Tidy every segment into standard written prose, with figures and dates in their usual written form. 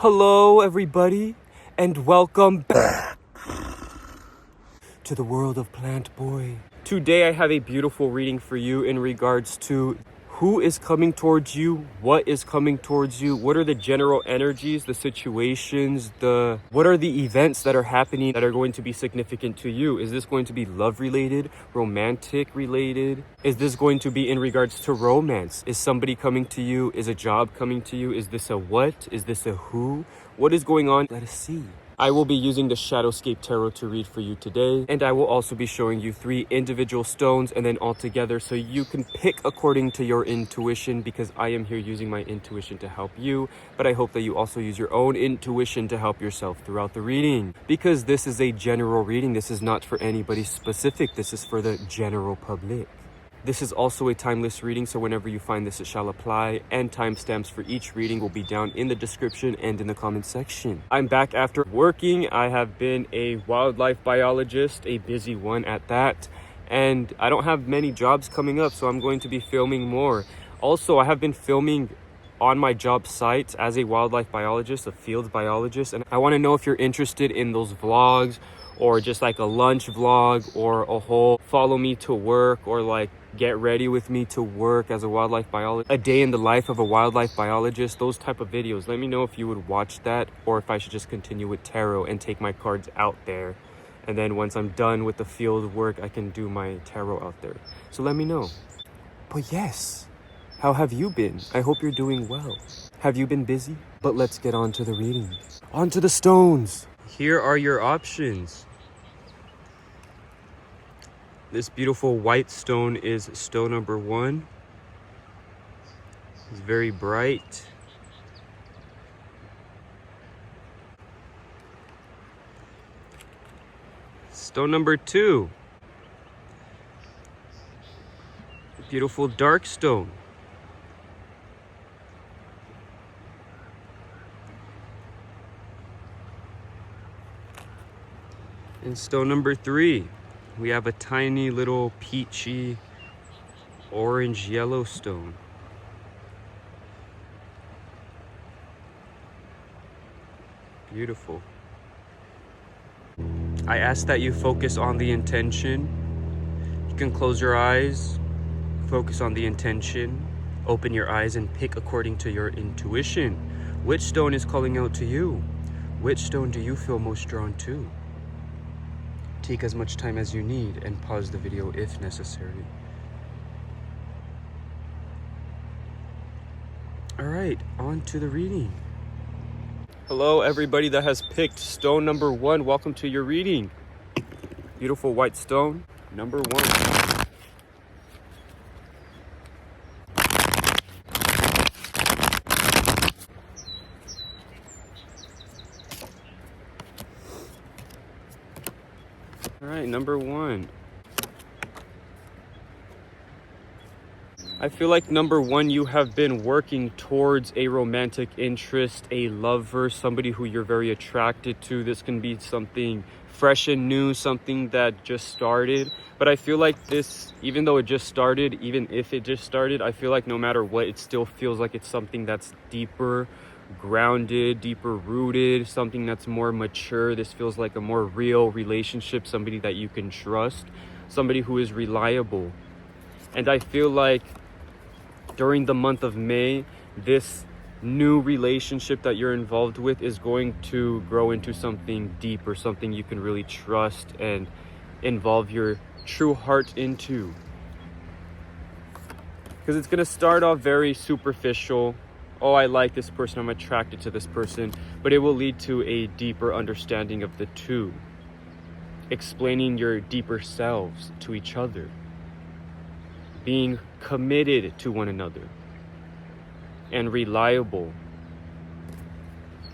Hello, everybody, and welcome back to the world of Plantboi. Today, I have a beautiful reading for you in regards to who is coming towards you, what is coming towards you, what are the general energies, the situations, what are the events that are happening that are going to be significant to you. Is this going to be love related, romantic related? Is this going to be in regards to romance? Is somebody coming to you? Is a job coming to you? Is this a what? Is this a who? What is going on? Let us see. I will be using the Shadowscape Tarot to read for you today, and I will also be showing you 3 individual stones and then all together so you can pick according to your intuition, because I am here using my intuition to help you, but I hope that you also use your own intuition to help yourself throughout the reading, because this is a general reading. This is not for anybody specific. This is for the general public. This is also a timeless reading, so whenever you find this, it shall apply, and timestamps for each reading will be down in the description and in the comment section. I'm back after working. I have been a wildlife biologist, a busy one at that, and I don't have many jobs coming up, so I'm going to be filming more. Also, I have been filming on my job site as a wildlife biologist, a field biologist, and I want to know if you're interested in those vlogs, or just like a lunch vlog, or a whole follow me to work, or like get ready with me to work as a wildlife biologist, a day in the life of a wildlife biologist, those type of videos. Let me know if you would watch that, or if I should just continue with tarot and take my cards out there, and then once I'm done with the field work, I can do my tarot out there. So let me know. But yes, how have you been? I hope you're doing well. Have you been busy? But let's get on to the reading. On to the stones. Here are your options. This beautiful white stone is stone number 1. It's very bright. Stone number 2. Beautiful dark stone. And stone number 3. We have a tiny little peachy orange yellow stone. Beautiful. I ask that you focus on the intention. You can close your eyes, focus on the intention, open your eyes and pick according to your intuition. Which stone is calling out to you? Which stone do you feel most drawn to? Take as much time as you need and pause the video if necessary. Alright, on to the reading. Hello everybody that has picked stone number 1. Welcome to your reading. Beautiful white stone, number 1. All right, number 1. I feel like number 1, you have been working towards a romantic interest, a lover, somebody who you're very attracted to. This can be something fresh and new, something that just started. But I feel like this, even though it just started, even if it just started, I feel like no matter what, it still feels like it's something that's deeper, grounded, deeper rooted, something that's more mature. This feels like a more real relationship, somebody that you can trust, somebody who is reliable. And I feel like during the month of May, this new relationship that you're involved with is going to grow into something deeper, something you can really trust and involve your true heart into. Because it's going to start off very superficial. Oh, I like this person, I'm attracted to this person, but it will lead to a deeper understanding of the two, explaining your deeper selves to each other, being committed to one another, and reliable,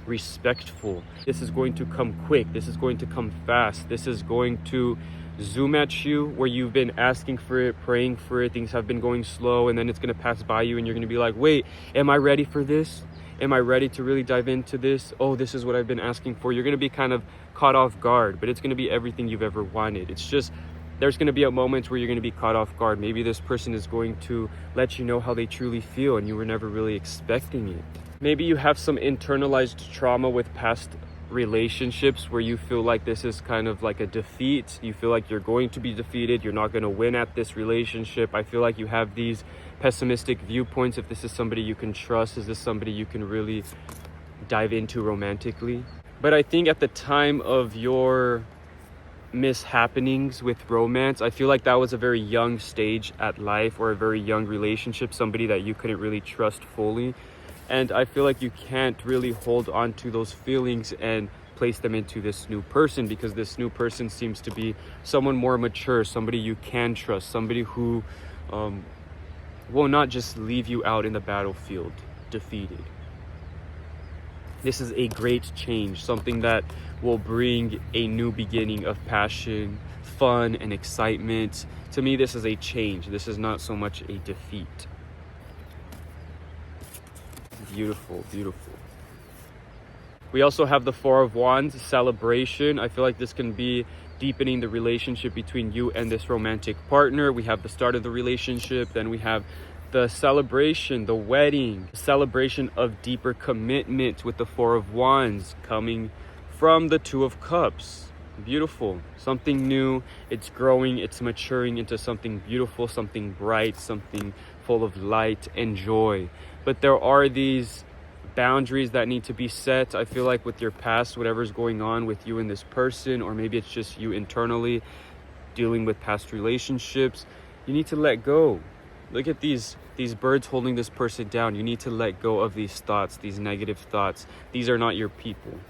respectful. This is going to come quick, this is going to come fast, this is going to zoom at you where you've been asking for it, praying for it, things have been going slow, and then it's going to pass by you and you're going to be like, wait, am I ready for this? Am I ready to really dive into this? Oh, this is what I've been asking for. You're going to be kind of caught off guard, but it's going to be everything you've ever wanted. It's just, there's going to be a moment where you're going to be caught off guard. Maybe this person is going to let you know how they truly feel and you were never really expecting it. Maybe you have some internalized trauma with past relationships where you feel like this is kind of like a defeat. You feel like you're going to be defeated. You're not going to win at this relationship. I feel like you have these pessimistic viewpoints. If this is somebody you can trust, is this somebody you can really dive into romantically? But I think at the time of your mishappenings with romance, I feel like that was a very young stage at life, or a very young relationship, somebody that you couldn't really trust fully. And I feel like you can't really hold on to those feelings and place them into this new person, because this new person seems to be someone more mature, somebody you can trust, somebody who will not just leave you out in the battlefield defeated. This is a great change, something that will bring a new beginning of passion, fun, and excitement. To me, this is a change. This is not so much a defeat. Beautiful, beautiful. We also have the Four of Wands, celebration. I feel like this can be deepening the relationship between you and this romantic partner. We have the start of the relationship, then we have the celebration, the wedding, celebration of deeper commitment with the Four of Wands coming from the Two of Cups. Beautiful, something new. It's growing, it's maturing into something beautiful, something bright, something full of light and joy. But there are these boundaries that need to be set. I feel like with your past, whatever's going on with you and this person, or maybe it's just you internally dealing with past relationships, you need to let go. Look at these birds holding this person down. You need to let go of these thoughts, these negative thoughts. These are not your people.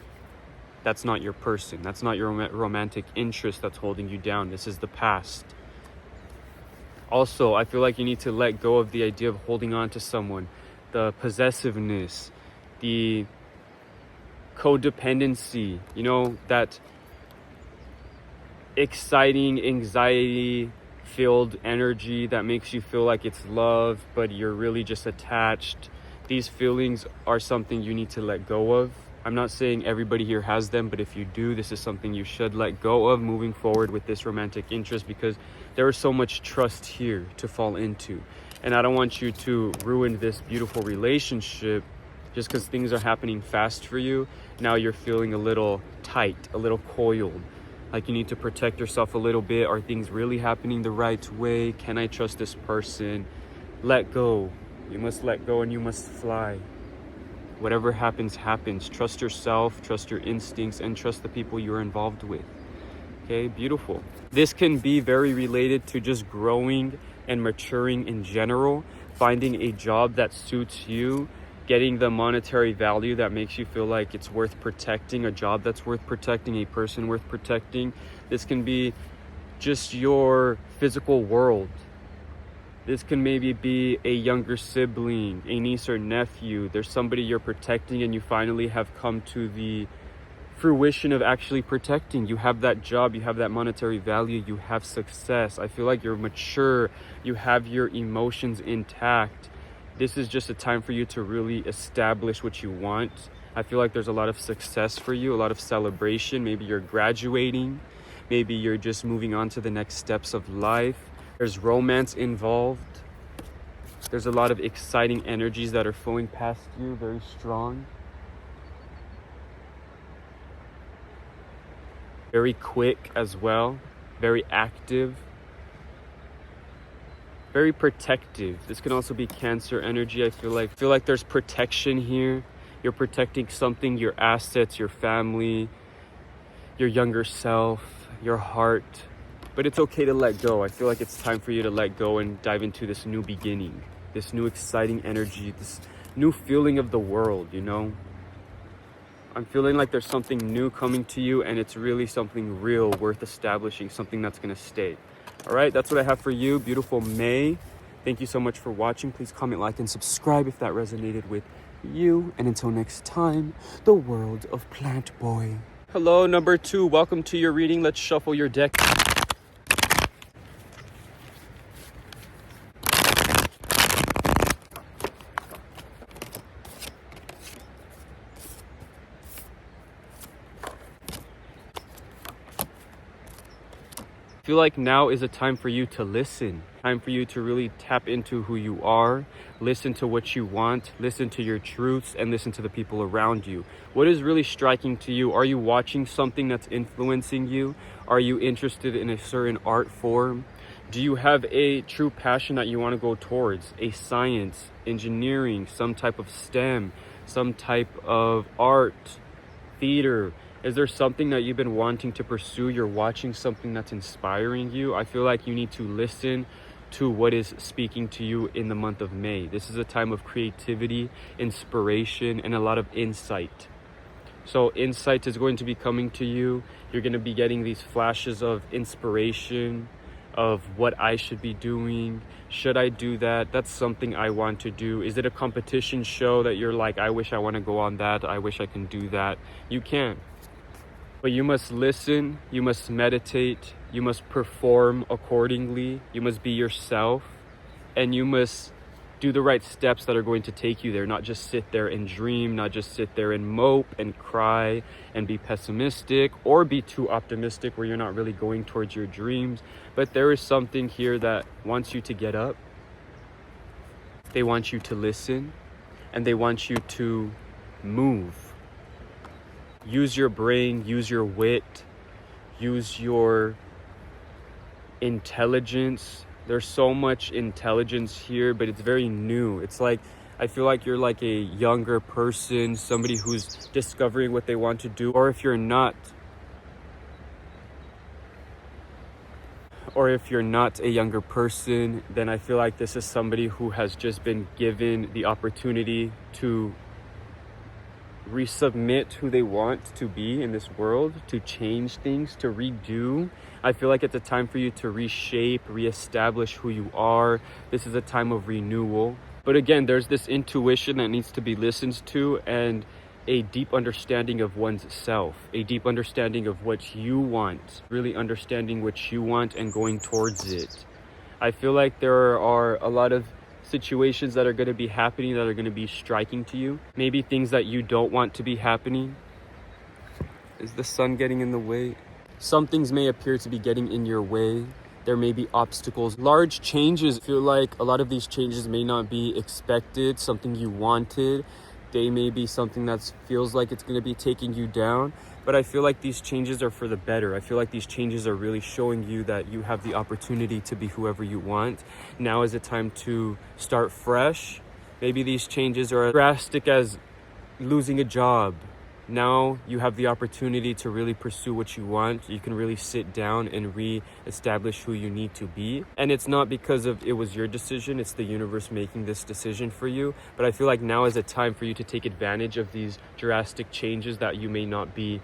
That's not your person. That's not your romantic interest that's holding you down. This is the past. Also, I feel like you need to let go of the idea of holding on to someone, the possessiveness, the codependency, that exciting, anxiety-filled energy that makes you feel like it's love, but you're really just attached. These feelings are something you need to let go of. I'm not saying everybody here has them, but if you do, this is something you should let go of moving forward with this romantic interest, because there is so much trust here to fall into. And I don't want you to ruin this beautiful relationship just because things are happening fast for you. Now you're feeling a little tight, a little coiled. Like you need to protect yourself a little bit. Are things really happening the right way? Can I trust this person? Let go. You must let go and you must fly. Whatever happens, happens. Trust yourself, trust your instincts, and trust the people you're involved with. Okay, beautiful. This can be very related to just growing and maturing in general, finding a job that suits you, getting the monetary value that makes you feel like it's worth protecting, a job that's worth protecting, a person worth protecting. This can be just your physical world. This can maybe be a younger sibling, a niece or nephew. There's somebody you're protecting and you finally have come to the fruition of actually protecting. You have that job, you have that monetary value, you have success. I feel like you're mature, you have your emotions intact. This is just a time for you to really establish what you want. I feel like there's a lot of success for you, a lot of celebration. Maybe you're graduating, maybe you're just moving on to the next steps of life. There's romance involved. There's a lot of exciting energies that are flowing past you, very strong. Very quick as well, very active, very protective. This can also be Cancer energy. I feel like there's protection here. You're protecting something, your assets, your family, your younger self, your heart. But it's okay to let go. I feel like it's time for you to let go and dive into this new beginning, this new exciting energy, this new feeling of the world, I'm feeling like there's something new coming to you, and it's really something real, worth establishing, something that's gonna stay. All right, that's what I have for you. Beautiful May. Thank you so much for watching. Please comment, like, and subscribe if that resonated with you. And until next time, the world of Plantboi. Hello, number 2. Welcome to your reading. Let's shuffle your deck. I feel like now is a time for you to listen. Time for you to really tap into who you are, listen to what you want, listen to your truths, and listen to the people around you. What is really striking to you? Are you watching something that's influencing you? Are you interested in a certain art form? Do you have a true passion that you want to go towards? A science, engineering, some type of STEM, some type of art, theater? Is there something that you've been wanting to pursue? You're watching something that's inspiring you. I feel like you need to listen to what is speaking to you in the month of May. This is a time of creativity, inspiration, and a lot of insight. So insight is going to be coming to you. You're going to be getting these flashes of inspiration, of what I should be doing. Should I do that? That's something I want to do. Is it a competition show that you're like, I wish I want to go on that. I wish I can do that. You can. But you must listen, you must meditate, you must perform accordingly, you must be yourself, and you must do the right steps that are going to take you there, not just sit there and dream, not just sit there and mope and cry and be pessimistic or be too optimistic where you're not really going towards your dreams. But there is something here that wants you to get up. They want you to listen, and they want you to move. Use your brain, use your wit, use your intelligence. There's so much intelligence here, but it's very new. It's like, I feel like you're like a younger person, somebody who's discovering what they want to do. Or if you're not a younger person, then I feel like this is somebody who has just been given the opportunity to resubmit who they want to be in this world, to change things, to redo. I feel like it's a time for you to reshape, reestablish who you are. This is a time of renewal. But again, there's this intuition that needs to be listened to, and a deep understanding of one's self, a deep understanding of what you want, really understanding what you want and going towards it. I feel like there are a lot of situations that are going to be happening that are going to be striking to you. Maybe things that you don't want to be happening. Is the sun getting in the way? Some things may appear to be getting in your way. There may be obstacles, large changes. I feel like a lot of these changes may not be expected, something you wanted. They may be something that feels like it's going to be taking you down. But I feel like these changes are for the better. I feel like these changes are really showing you that you have the opportunity to be whoever you want. Now is the time to start fresh. Maybe these changes are as drastic as losing a job. Now you have the opportunity to really pursue what you want. You can really sit down and re-establish who you need to be. And it's not because of it was your decision, it's the universe making this decision for you. But I feel like now is a time for you to take advantage of these drastic changes that you may not be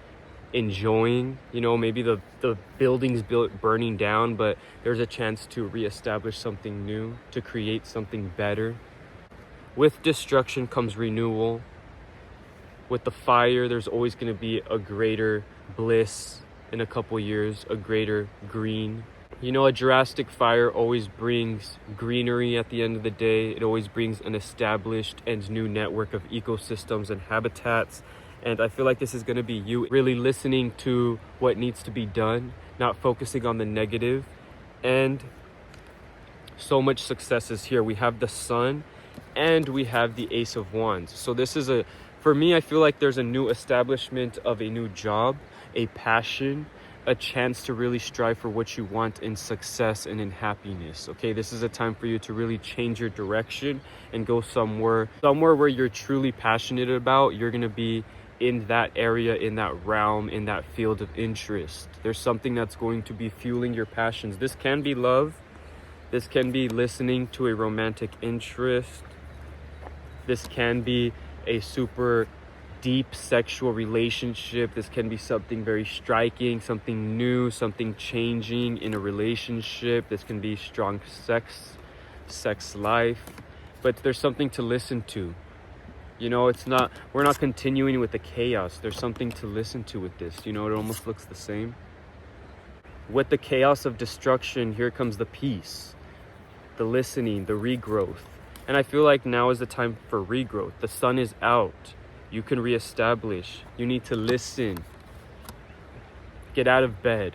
enjoying. You know, maybe the building's burning down, but there's a chance to reestablish something new, to create something better. With destruction comes renewal. With the fire, there's always going to be a greater bliss in a couple years, a greater green. You know, a drastic fire always brings greenery at the end of the day. It always brings an established and new network of ecosystems and habitats. And I feel like this is going to be you really listening to what needs to be done, not focusing on the negative. And so much success is here. We have the sun and we have the Ace of Wands. So this is for me, I feel like there's a new establishment of a new job, a passion, a chance to really strive for what you want in success and in happiness. Okay, this is a time for you to really change your direction and go somewhere where you're truly passionate about. You're going to be in that area, in that realm, in that field of interest. There's something that's going to be fueling your passions. This can be love. This can be listening to a romantic interest. This can be a super deep sexual relationship. This can be something very striking, something new, something changing in a relationship. This can be strong sex life. But there's something to listen to. You know, we're not continuing with the chaos. There's something to listen to with this. You know, it almost looks the same. With the chaos of destruction, here comes the peace, the listening, the regrowth. And I feel like now is the time for regrowth. The sun is out. You can reestablish. You need to listen. Get out of bed.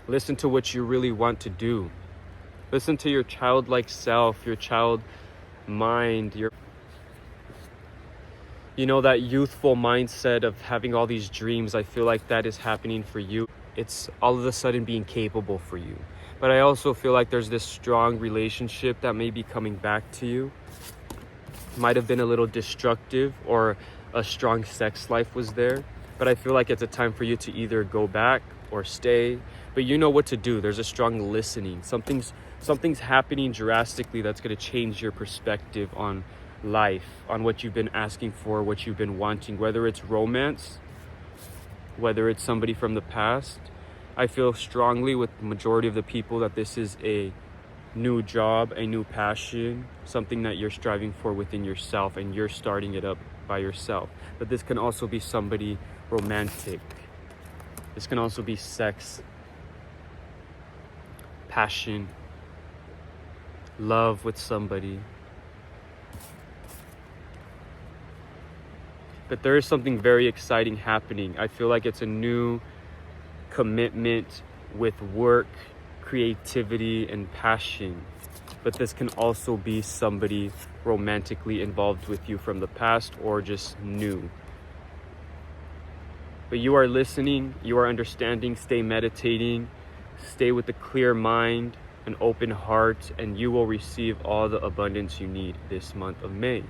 Listen to what you really want to do. Listen to your childlike self, your child mind, that youthful mindset of having all these dreams. I feel like that is happening for you. It's all of a sudden being capable for you. But I also feel like there's this strong relationship that may be coming back to you. Might have been a little destructive, or a strong sex life was there. But I feel like it's a time for you to either go back or stay. But you know what to do. There's a strong listening. Something's happening drastically that's going to change your perspective on life, on what you've been asking for, what you've been wanting, whether it's romance, whether it's somebody from the past. I feel strongly with the majority of the people that this is a new job, a new passion, something that you're striving for within yourself, and you're starting it up by yourself. But this can also be somebody romantic. This can also be sex, passion, love with somebody. But there is something very exciting happening. I feel like it's a new commitment with work, creativity, and passion. But this can also be somebody romantically involved with you from the past, or just new. But you are listening, you are understanding, stay meditating, stay with a clear mind, an open heart, and you will receive all the abundance you need this month of May.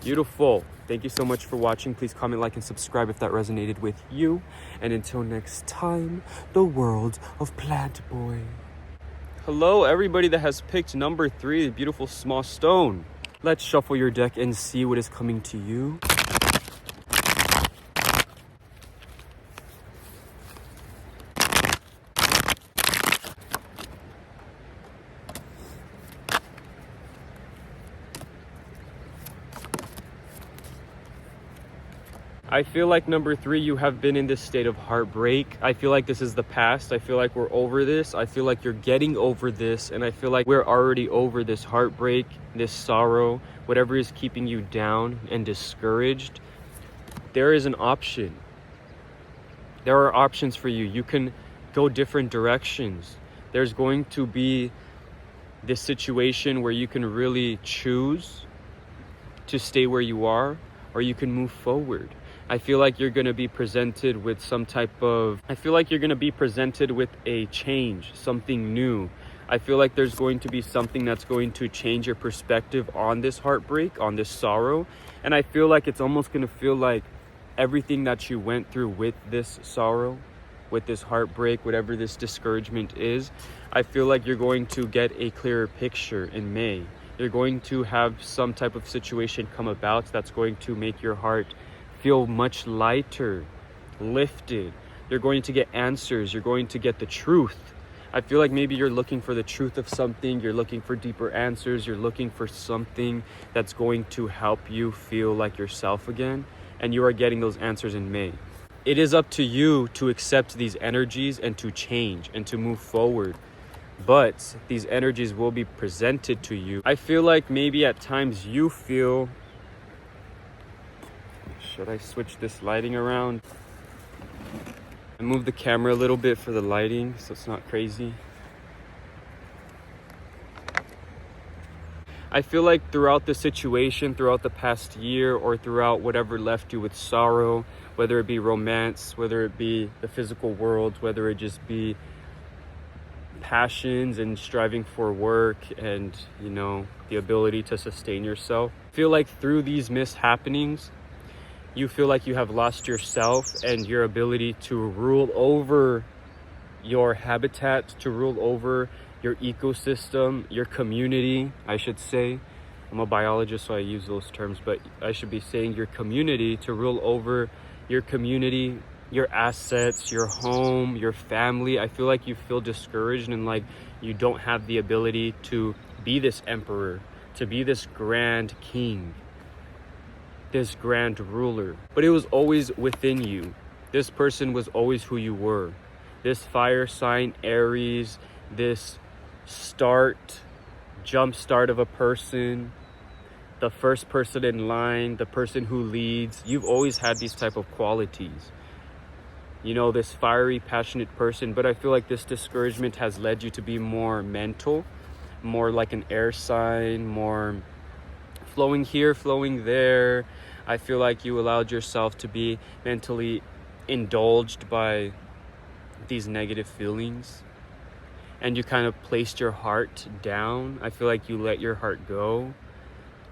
Beautiful. Thank you so much for watching. Please comment, like, and subscribe if that resonated with you. And until next time, the world of Plantboi. Hello, everybody that has picked number 3, the beautiful small stone. Let's shuffle your deck and see what is coming to you. I feel like number 3, you have been in this state of heartbreak. I feel like this is the past. I feel like we're over this. I feel like you're getting over this. And I feel like we're already over this heartbreak, this sorrow, whatever is keeping you down and discouraged. There is an option. There are options for you. You can go different directions. There's going to be this situation where you can really choose to stay where you are, or you can move forward. I feel like you're going to be presented with a change, something new. I feel like there's going to be something that's going to change your perspective on this heartbreak, on this sorrow. And I feel like it's almost going to feel like everything that you went through with this sorrow, with this heartbreak, whatever this discouragement is, I feel like you're going to get a clearer picture in May. You're going to have some type of situation come about that's going to make your heart feel much lighter, lifted. You're going to get answers. You're going to get the truth. I feel like maybe you're looking for the truth of something. You're looking for deeper answers. You're looking for something that's going to help you feel like yourself again. And you are getting those answers in May. It is up to you to accept these energies and to change and to move forward. But these energies will be presented to you. I feel like maybe at times you feel... Should I switch this lighting around? I move the camera a little bit for the lighting so it's not crazy. I feel like throughout the situation, throughout the past year, or throughout whatever left you with sorrow, whether it be romance, whether it be the physical world, whether it just be passions and striving for work and, the ability to sustain yourself. I feel like through these mishappenings, you feel like you have lost yourself and your ability to rule over your habitat, to rule over your ecosystem, your community, I should say. I'm a biologist, so I use those terms, but I should be saying your community, to rule over your community, your assets, your home, your family. I feel like you feel discouraged and like you don't have the ability to be this emperor, to be this grand king, this grand ruler. But it was always within you. This person was always who you were. This fire sign, Aries, this jump start of a person, the first person in line, the person who leads. You've always had these type of qualities. this fiery, passionate person. But I feel like this discouragement has led you to be more mental, more like an air sign, more flowing here, flowing there. I feel like you allowed yourself to be mentally indulged by these negative feelings, and you kind of placed your heart down. I feel like you let your heart go.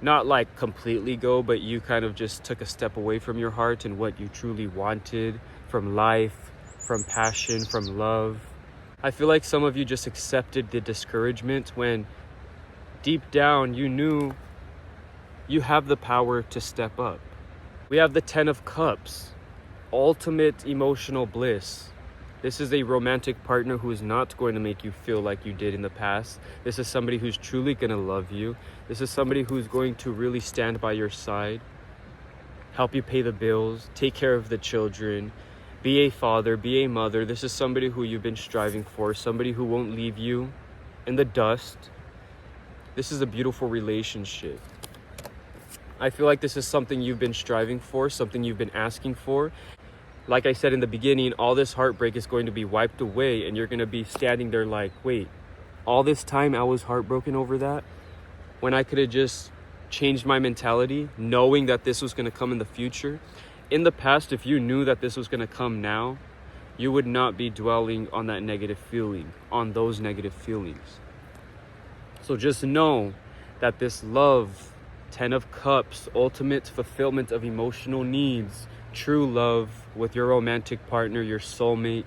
Not like completely go, but you kind of just took a step away from your heart and what you truly wanted from life, from passion, from love. I feel like some of you just accepted the discouragement when deep down you knew you have the power to step up. We have the 10 of Cups, ultimate emotional bliss. This is a romantic partner who is not going to make you feel like you did in the past. This is somebody who's truly going to love you. This is somebody who's going to really stand by your side, help you pay the bills, take care of the children, be a father, be a mother. This is somebody who you've been striving for, somebody who won't leave you in the dust. This is a beautiful relationship. I feel like this is something you've been striving for, something you've been asking for. Like I said in the beginning, all this heartbreak is going to be wiped away, and you're going to be standing there like, wait, all this time I was heartbroken over that when I could have just changed my mentality, knowing that this was going to come in the future. In the past, if you knew that this was going to come now, you would not be dwelling on that negative feeling, on those negative feelings. So just know that this love, 10 of Cups, ultimate fulfillment of emotional needs, true love with your romantic partner, your soulmate,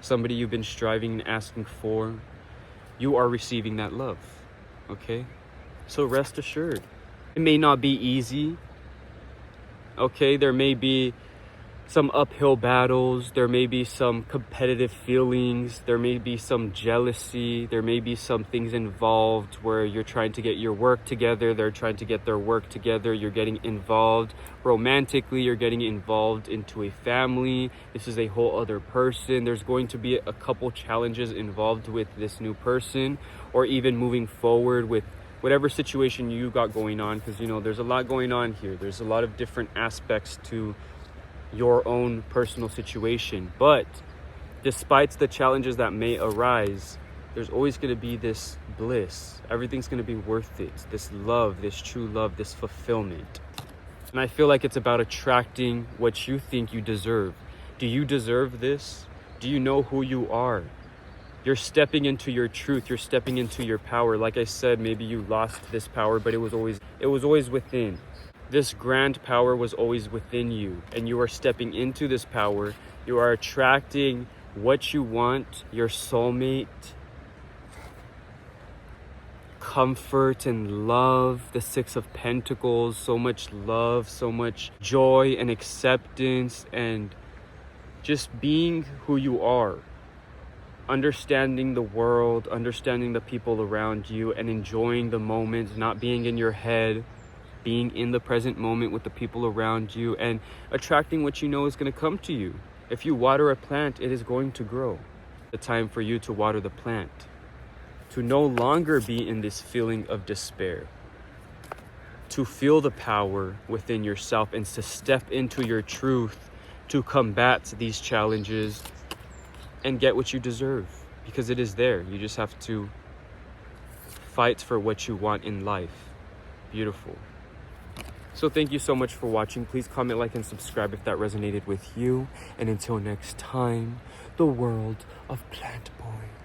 somebody you've been striving and asking for, you are receiving that love, okay? So rest assured. It may not be easy, okay? There may be some uphill battles, there may be some competitive feelings, there may be some jealousy, there may be some things involved where you're trying to get your work together, they're trying to get their work together, you're getting involved romantically, you're getting involved into a family, this is a whole other person. There's going to be a couple challenges involved with this new person, or even moving forward with whatever situation you got going on, because there's a lot going on here. There's a lot of different aspects to your own personal situation. But despite the challenges that may arise, there's always going to be this bliss. Everything's going to be worth it. This love, this true love, this fulfillment. And I feel like it's about attracting what you think you deserve. Do you deserve this? Do you know who you are? You're stepping into your truth. You're stepping into your power. Like I said, maybe you lost this power, but it was always within. This grand power was always within you, and you are stepping into this power. You are attracting what you want, your soulmate, comfort and love, the 6 of Pentacles, so much love, so much joy and acceptance, and just being who you are, understanding the world, understanding the people around you, and enjoying the moment, not being in your head, being in the present moment with the people around you, and attracting what you know is going to come to you. If you water a plant, it is going to grow. The time for you to water the plant, to no longer be in this feeling of despair, to feel the power within yourself and to step into your truth, to combat these challenges and get what you deserve, because it is there. You just have to fight for what you want in life. Beautiful. So thank you so much for watching. Please comment, like, and subscribe if that resonated with you. And until next time, the world of Plantboi.